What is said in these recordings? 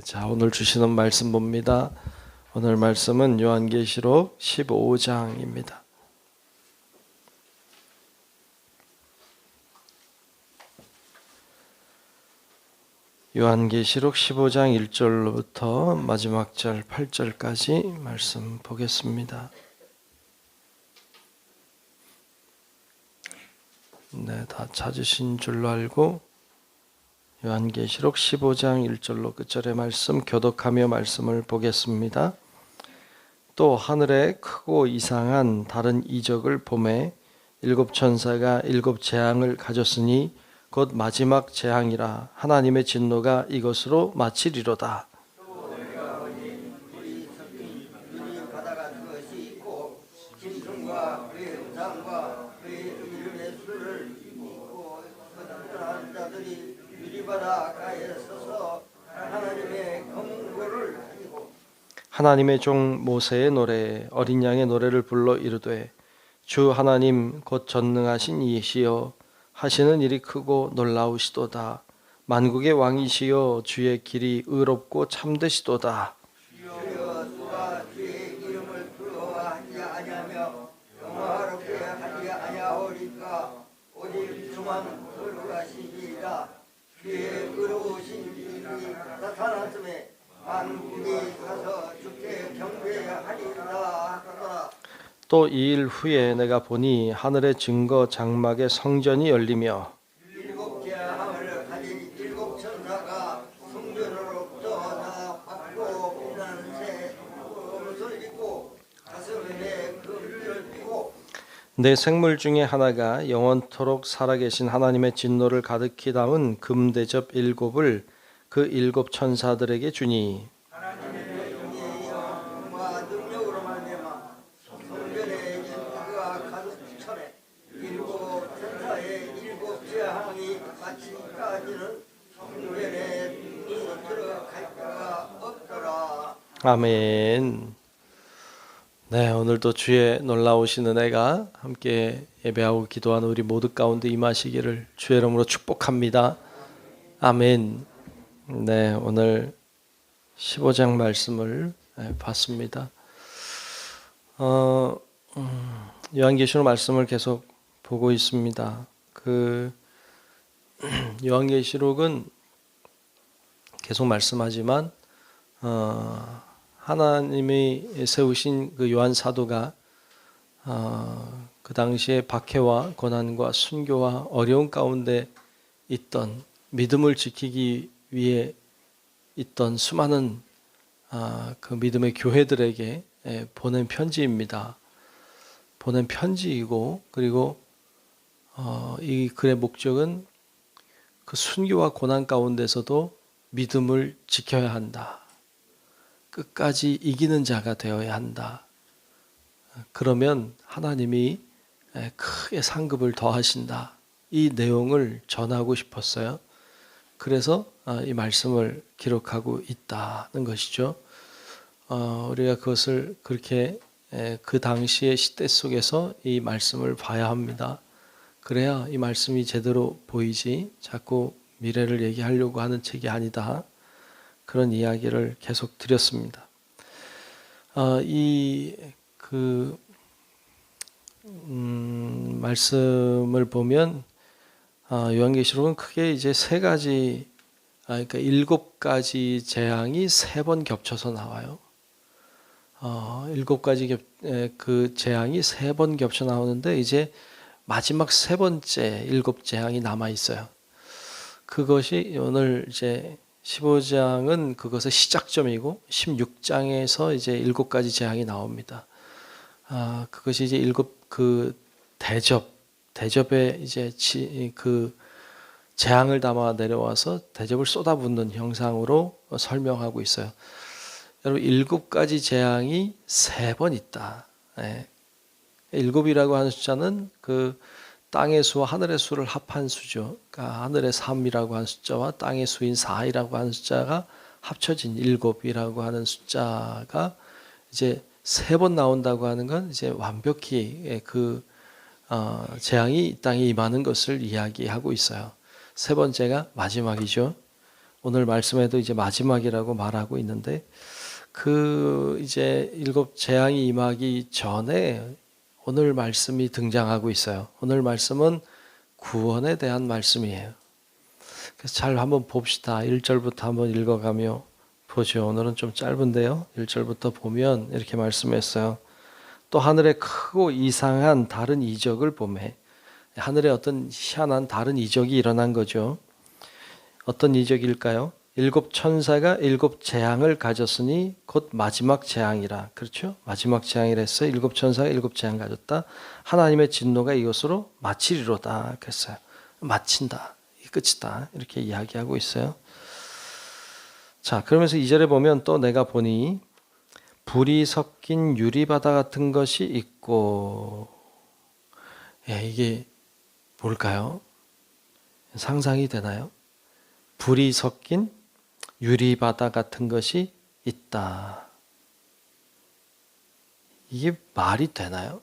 자, 오늘 주시는 말씀 봅니다. 오늘 말씀은 요한계시록 15장입니다. 요한계시록 15장 1절로부터 마지막 절 8절까지 말씀 보겠습니다. 네, 다 찾으신 줄로 알고 요한계시록 15장 1절로 끝절의 말씀 교독하며 말씀을 보겠습니다. 또 하늘에 크고 이상한 다른 이적을 보매 일곱 천사가 일곱 재앙을 가졌으니 곧 마지막 재앙이라 하나님의 진노가 이것으로 마치리로다. 하나님의 종 모세의 노래 어린 양의 노래를 불러 이르되 주 하나님 곧 전능하신 이시여 하시는 일이 크고 놀라우시도다. 만국의 왕이시여 주의 길이 의롭고 참되시도다. 주여 누가 주의 이름을 부러워하지 아니하며 영화롭게 하지 아니하오리까. 오직 주만 거룩하시니라. 주의 의로우신 일이 나타났음에 만국이 가서 주께 경배하리라 하더라. 또 2일 후에 내가 보니 하늘의 증거 장막의 성전이 열리며 일곱 재앙을 가진 일곱 천사가 성전으로부터 나왔고 빛나는 새 옷을 입고 가슴에 금을 띠고 내 생물 중에 하나가 영원토록 살아계신 하나님의 진노를 가득히 담은 금대접 7을 그 7 천사들에게 주니 하나님의 영의 영과 능력으로 말미암아 성전에 그가 가득 차네. 일곱 천사의 일곱 재앙이 마치기까지는 성전에 눈이 들어갈 자가 없더라. 아멘. 네, 오늘도 주의 놀라우신 은혜가 함께 예배하고 기도하는 우리 모두 가운데 임하시기를 주의 이름으로 축복합니다. 아멘. 네, 오늘 15장 말씀을 봤습니다. 요한계시록 말씀을 계속 보고 있습니다. 요한계시록은 계속 말씀하지만 하나님이 세우신 그 요한 사도가 그 당시에 박해와 고난과 순교와 어려운 가운데 있던 믿음을 지키기 위해 있던 수많은 그 믿음의 교회들에게 보낸 편지입니다. 보낸 편지이고 그리고 이 글의 목적은 그 순교와 고난 가운데서도 믿음을 지켜야 한다. 끝까지 이기는 자가 되어야 한다. 그러면 하나님이 크게 상급을 더하신다. 이 내용을 전하고 싶었어요. 그래서 이 말씀을 기록하고 있다는 것이죠. 우리가 그것을 그렇게 그 당시의 시대 속에서 이 말씀을 봐야 합니다. 그래야 이 말씀이 제대로 보이지 자꾸 미래를 얘기하려고 하는 책이 아니다. 그런 이야기를 계속 드렸습니다. 말씀을 보면 요한계시록은 크게 이제 세 가지, 그러니까 7가지 재앙이 3번 겹쳐서 나와요. 7가지 그 재앙이 3번 겹쳐 나오는데 이제 마지막 3번째 7재앙이 남아 있어요. 그것이 오늘 이제 15장은 그것의 시작점이고 16장에서 이제 7가지 재앙이 나옵니다. 그것이 이제 7 대접에 이제 그 재앙을 담아 내려와서 대접을 쏟아붓는 형상으로 설명하고 있어요. 여러분 7가지 재앙이 3번 있다. 7이라고 하는 숫자는 그 땅의 수와 하늘의 수를 합한 수죠. 그러니까 하늘의 3이라고 하는 숫자와 땅의 수인 4이라고 하는 숫자가 합쳐진 7이라고 하는 숫자가 이제 3번 나온다고 하는 건 이제 완벽히 그 재앙이 이 땅에 임하는 것을 이야기하고 있어요. 3번째가 마지막이죠. 오늘 말씀에도 이제 마지막이라고 말하고 있는데 그 이제 7 재앙이 임하기 전에 오늘 말씀이 등장하고 있어요. 오늘 말씀은 구원에 대한 말씀이에요. 그래서 잘 한번 봅시다. 1절부터 한번 읽어가며 보죠. 오늘은 좀 짧은데요. 1절부터 보면 이렇게 말씀했어요. 또 하늘에 크고 이상한 다른 이적을 보매. 하늘에 어떤 희한한 다른 이적이 일어난 거죠. 어떤 이적일까요? 7 천사가 7 재앙을 가졌으니 곧 마지막 재앙이라. 그렇죠? 마지막 재앙이라 했어요. 7 천사가 7 재앙 가졌다. 하나님의 진노가 이것으로 마치리로다. 그랬어요. 마친다. 끝이다. 이렇게 이야기하고 있어요. 자, 그러면서 2절에 보면 또 내가 보니 불이 섞인 유리바다 같은 것이 있고, 이게 뭘까요? 상상이 되나요? 불이 섞인 유리바다 같은 것이 있다. 이게 말이 되나요?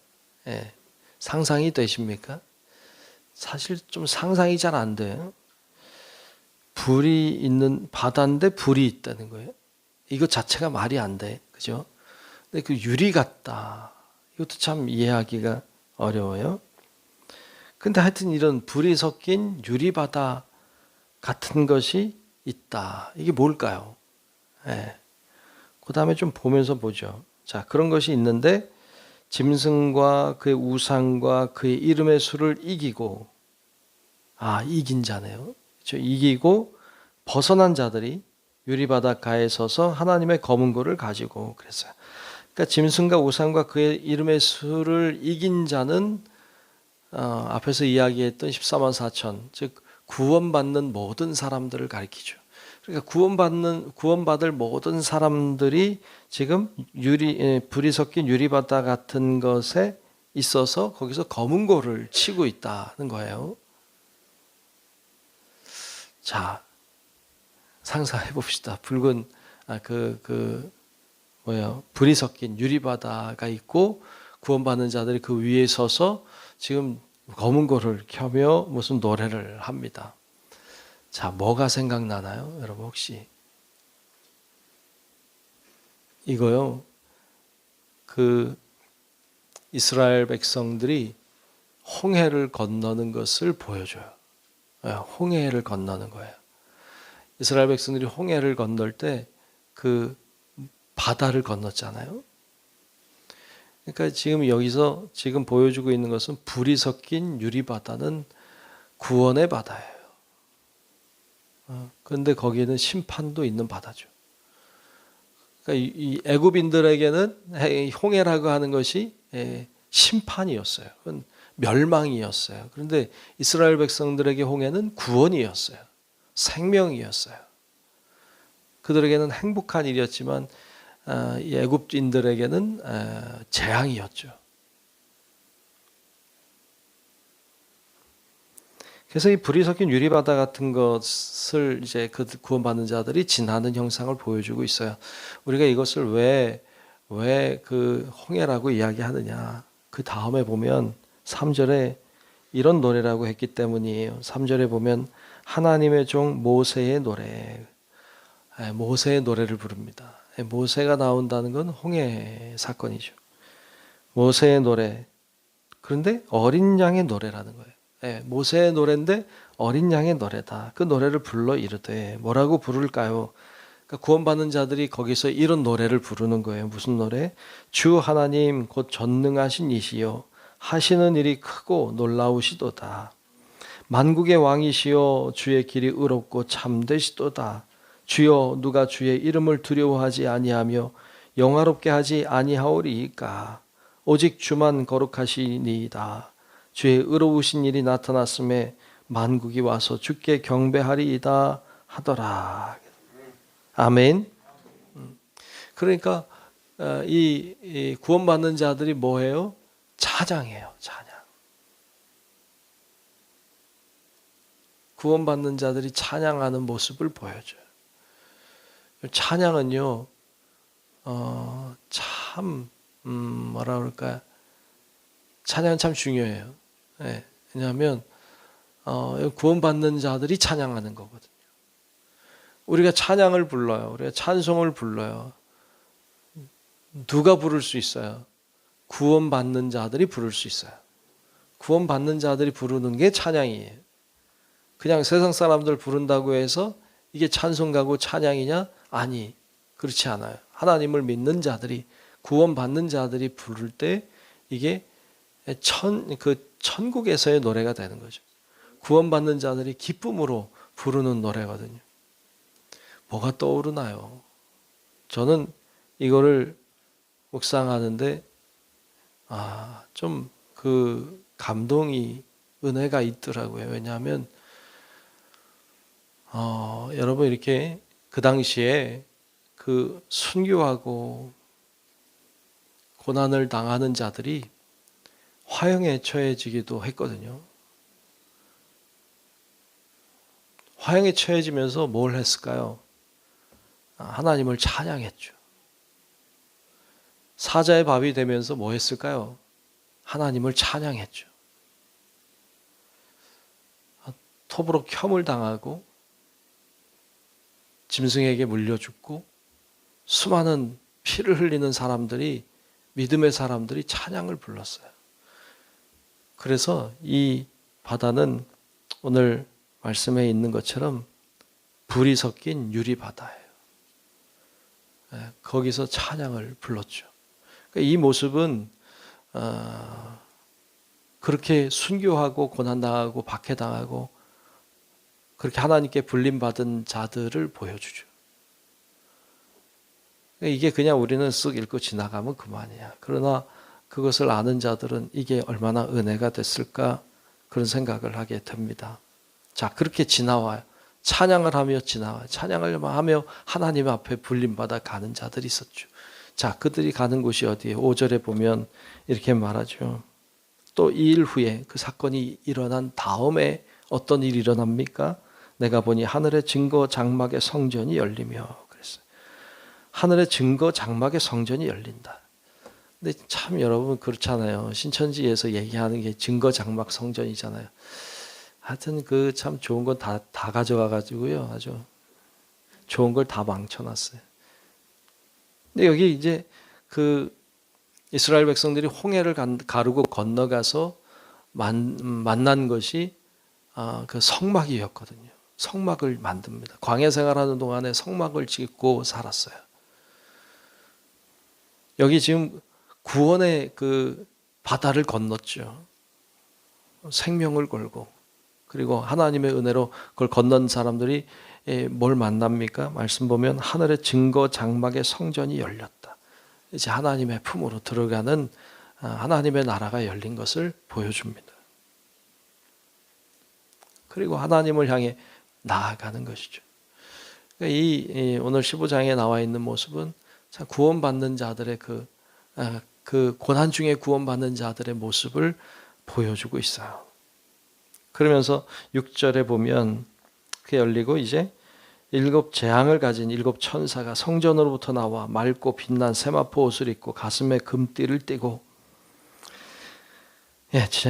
상상이 되십니까? 사실 좀 상상이 잘 안 돼요. 불이 있는 바다인데 불이 있다는 거예요. 이거 자체가 말이 안 돼. 그죠? 근데 그 유리 같다. 이것도 참 이해하기가 어려워요. 근데 하여튼 이런 불이 섞인 유리바다 같은 것이 있다. 이게 뭘까요? 그 다음에 좀 보면서 보죠. 자, 그런 것이 있는데 짐승과 그의 우상과 그의 이름의 수를 이기고, 이긴 자네요. 그렇죠? 이기고 벗어난 자들이 유리바닷가에 서서 하나님의 검은 고를 가지고 그랬어요. 그러니까 짐승과 우상과 그의 이름의 수를 이긴 자는 앞에서 이야기했던 14만 4천, 즉 구원받는 모든 사람들을 가리키죠. 그러니까 구원받을 모든 사람들이 지금 불이 섞인 유리바다 같은 것에 있어서 거기서 검은 고를 치고 있다는 거예요. 자, 상상해 봅시다. 붉은 불이 섞인 유리바다가 있고 구원받는 자들이 그 위에 서서 지금 검은 고를 켜며 무슨 노래를 합니다. 자, 뭐가 생각나나요? 여러분 혹시? 이거요. 그 이스라엘 백성들이 홍해를 건너는 것을 보여줘요. 홍해를 건너는 거예요. 이스라엘 백성들이 홍해를 건널 때 그 바다를 건넜잖아요. 그러니까 지금 여기서 지금 보여주고 있는 것은 불이 섞인 유리바다는 구원의 바다예요. 그런데 거기에는 심판도 있는 바다죠. 그러니까 이 애굽인들에게는 홍해라고 하는 것이 심판이었어요. 그건 멸망이었어요. 그런데 이스라엘 백성들에게 홍해는 구원이었어요. 생명이었어요. 그들에게는 행복한 일이었지만 이 애굽인들에게는 재앙이었죠. 그래서 이 불이 섞인 유리바다 같은 것을 이제 그 구원받는 자들이 지나는 형상을 보여주고 있어요. 우리가 이것을 왜 그 홍해라고 이야기하느냐. 그 다음에 보면 3절에 이런 노래라고 했기 때문이에요. 3절에 보면 하나님의 종 모세의 노래. 모세의 노래를 부릅니다. 모세가 나온다는 건 홍해 사건이죠. 모세의 노래. 그런데 어린 양의 노래라는 거예요. 모세의 노래인데 어린 양의 노래다. 그 노래를 불러 이르되 뭐라고 부를까요? 그러니까 구원받는 자들이 거기서 이런 노래를 부르는 거예요. 무슨 노래? 주 하나님 곧 전능하신 이시여 하시는 일이 크고 놀라우시도다. 만국의 왕이시여 주의 길이 의롭고 참되시도다. 주여 누가 주의 이름을 두려워하지 아니하며 영화롭게 하지 아니하오리이까. 오직 주만 거룩하시니이다. 주의 의로우신 일이 나타났음에 만국이 와서 주께 경배하리이다 하더라. 아멘. 그러니까 이 구원받는 자들이 뭐해요? 찬양해요. 찬양. 구원받는 자들이 찬양하는 모습을 보여줘요. 찬양은요, 참 뭐라 그럴까요? 찬양은 참 중요해요. 왜냐하면 구원받는 자들이 찬양하는 거거든요. 우리가 찬양을 불러요. 우리가 찬송을 불러요. 누가 부를 수 있어요? 구원받는 자들이 부를 수 있어요. 구원받는 자들이 부르는 게 찬양이에요. 그냥 세상 사람들 부른다고 해서 이게 찬송가고 찬양이냐? 아니, 그렇지 않아요. 하나님을 믿는 자들이, 구원받는 자들이 부를 때 이게 천국에서의 노래가 되는 거죠. 구원받는 자들이 기쁨으로 부르는 노래거든요. 뭐가 떠오르나요? 저는 이거를 묵상하는데 좀 그 감동이, 은혜가 있더라고요. 왜냐하면 여러분 이렇게 그 당시에 그 순교하고 고난을 당하는 자들이 화형에 처해지기도 했거든요. 화형에 처해지면서 뭘 했을까요? 하나님을 찬양했죠. 사자의 밥이 되면서 뭐 했을까요? 하나님을 찬양했죠. 톱으로 켬을 당하고 짐승에게 물려 죽고 수많은 피를 흘리는 사람들이, 믿음의 사람들이 찬양을 불렀어요. 그래서 이 바다는 오늘 말씀에 있는 것처럼 불이 섞인 유리바다예요. 거기서 찬양을 불렀죠. 이 모습은 그렇게 순교하고 고난당하고 박해당하고 그렇게 하나님께 불림받은 자들을 보여주죠. 이게 그냥 우리는 쓱 읽고 지나가면 그만이야. 그러나 그것을 아는 자들은 이게 얼마나 은혜가 됐을까, 그런 생각을 하게 됩니다. 자, 그렇게 지나와요. 찬양을 하며 지나와요. 찬양을 하며 하나님 앞에 불림받아 가는 자들이 있었죠. 자, 그들이 가는 곳이 어디예요? 5절에 보면 이렇게 말하죠. 또 이 일 후에, 그 사건이 일어난 다음에 어떤 일이 일어납니까? 내가 보니 하늘의 증거 장막의 성전이 열리며, 그랬어요. 하늘의 증거 장막의 성전이 열린다. 근데 참 여러분 그렇잖아요. 신천지에서 얘기하는 게 증거 장막 성전이잖아요. 하여튼 그 참 좋은 건 다 가져가 가지고요. 아주 좋은 걸 다 망쳐놨어요. 근데 여기 이제 그 이스라엘 백성들이 홍해를 가르고 건너가서 만난 것이 그 성막이었거든요. 성막을 만듭니다. 광야 생활하는 동안에 성막을 짓고 살았어요. 여기 지금 구원의 그 바다를 건넜죠. 생명을 걸고, 그리고 하나님의 은혜로 그걸 건넌 사람들이 뭘 만납니까? 말씀 보면 하늘의 증거 장막의 성전이 열렸다. 이제 하나님의 품으로 들어가는 하나님의 나라가 열린 것을 보여줍니다. 그리고 하나님을 향해 나아가는 것이죠. 그러니까 이 오늘 15장에 나와 있는 모습은 참 구원받는 자들의 그 고난 중에 구원받는 자들의 모습을 보여주고 있어요. 그러면서 6절에 보면 그 열리고 이제 7 재앙을 가진 7 천사가 성전으로부터 나와 맑고 빛난 세마포 옷을 입고 가슴에 금띠를 띠고,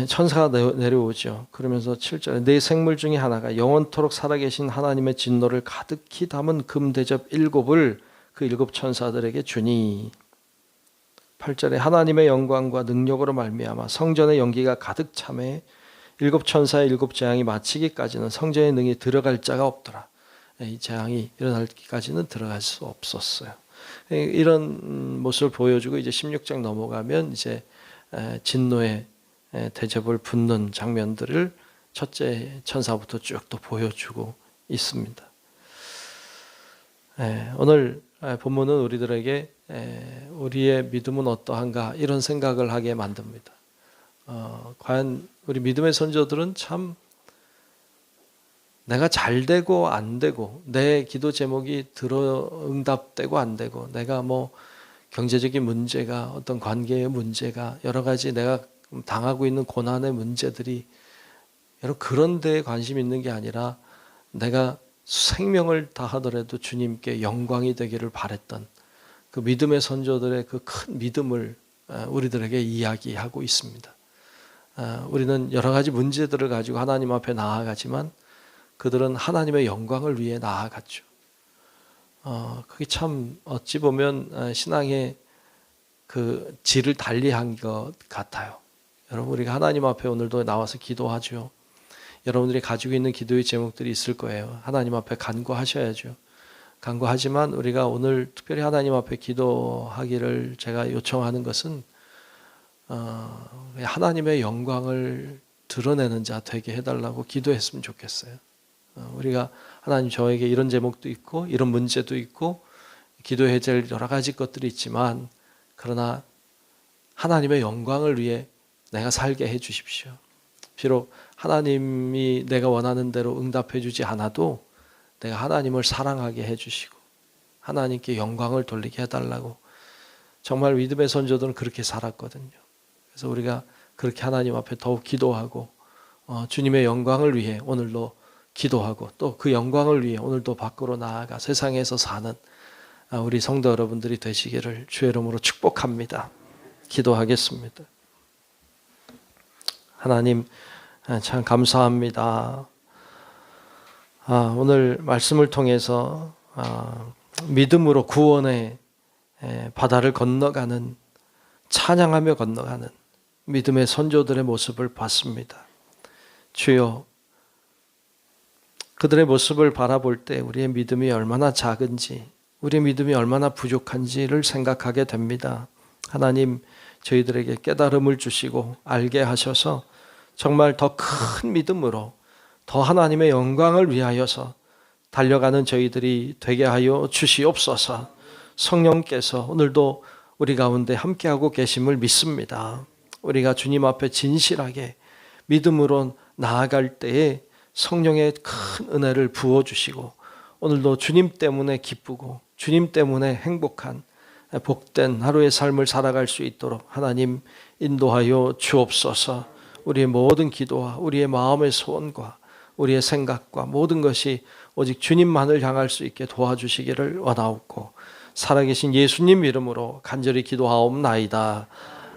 천사가 내려오죠. 그러면서 7절에 네 생물 중에 하나가 영원토록 살아계신 하나님의 진노를 가득히 담은 금대접 7을 그 7 천사들에게 주니, 8절에 하나님의 영광과 능력으로 말미암아 성전의 연기가 가득 차매 7 천사의 7 재앙이 마치기까지는 성전의 능히 들어갈 자가 없더라. 이 재앙이 일어나기까지는 들어갈 수 없었어요. 이런 모습을 보여주고 이제 16장 넘어가면 이제 진노의 대접을 붓는 장면들을 첫째 천사부터 쭉 또 보여주고 있습니다. 오늘 본문은 우리들에게 우리의 믿음은 어떠한가 이런 생각을 하게 만듭니다. 과연 우리 믿음의 선조들은 참 내가 잘 되고 안 되고, 내 기도 제목이 응답되고 안 되고, 내가 뭐 경제적인 문제가, 어떤 관계의 문제가, 여러 가지 내가 당하고 있는 고난의 문제들이 여러분 그런 데에 관심 있는 게 아니라 내가 생명을 다하더라도 주님께 영광이 되기를 바랬던 그 믿음의 선조들의 그 큰 믿음을 우리들에게 이야기하고 있습니다. 우리는 여러 가지 문제들을 가지고 하나님 앞에 나아가지만 그들은 하나님의 영광을 위해 나아갔죠. 그게 참 어찌 보면 신앙의 그 질을 달리한 것 같아요. 여러분, 우리가 하나님 앞에 오늘도 나와서 기도하죠. 여러분들이 가지고 있는 기도의 제목들이 있을 거예요. 하나님 앞에 간구하셔야죠. 간구하지만 우리가 오늘 특별히 하나님 앞에 기도하기를 제가 요청하는 것은 하나님의 영광을 드러내는 자 되게 해달라고 기도했으면 좋겠어요. 우리가 하나님, 저에게 이런 제목도 있고 이런 문제도 있고 기도해야 될 여러 가지 것들이 있지만, 그러나 하나님의 영광을 위해 내가 살게 해 주십시오. 비록 하나님이 내가 원하는 대로 응답해 주지 않아도 내가 하나님을 사랑하게 해 주시고 하나님께 영광을 돌리게 해달라고. 정말 믿음의 선조들은 그렇게 살았거든요. 그래서 우리가 그렇게 하나님 앞에 더욱 기도하고 주님의 영광을 위해 오늘도 기도하고 또 그 영광을 위해 오늘도 밖으로 나아가 세상에서 사는 우리 성도 여러분들이 되시기를 주의 이름으로 축복합니다. 기도하겠습니다. 하나님, 참 감사합니다. 오늘 말씀을 통해서 믿음으로 구원의 바다를 건너가는, 찬양하며 건너가는 믿음의 선조들의 모습을 봤습니다. 주여, 그들의 모습을 바라볼 때 우리의 믿음이 얼마나 작은지, 우리의 믿음이 얼마나 부족한지를 생각하게 됩니다. 하나님, 저희들에게 깨달음을 주시고 알게 하셔서 정말 더 큰 믿음으로 더 하나님의 영광을 위하여서 달려가는 저희들이 되게 하여 주시옵소서. 성령께서 오늘도 우리 가운데 함께하고 계심을 믿습니다. 우리가 주님 앞에 진실하게 믿음으로 나아갈 때에 성령의 큰 은혜를 부어주시고 오늘도 주님 때문에 기쁘고 주님 때문에 행복한 복된 하루의 삶을 살아갈 수 있도록 하나님 인도하여 주옵소서. 우리의 모든 기도와 우리의 마음의 소원과 우리의 생각과 모든 것이 오직 주님만을 향할 수 있게 도와주시기를 원하옵고 살아계신 예수님 이름으로 간절히 기도하옵나이다.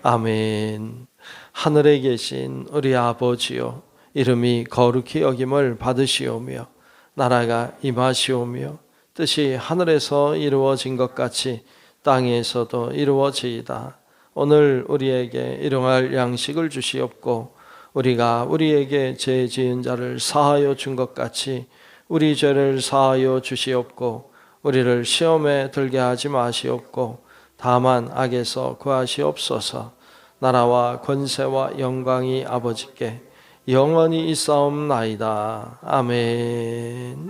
아멘. 하늘에 계신 우리 아버지요, 이름이 거룩히 여김을 받으시오며 나라가 임하시오며 뜻이 하늘에서 이루어진 것 같이 땅에서도 이루어지이다. 오늘 우리에게 일용할 양식을 주시옵고 우리가 우리에게 죄 지은 자를 사하여 준 것 같이 우리 죄를 사하여 주시옵고 우리를 시험에 들게 하지 마시옵고 다만 악에서 구하시옵소서. 나라와 권세와 영광이 아버지께 영원히 있사옵나이다. 아멘.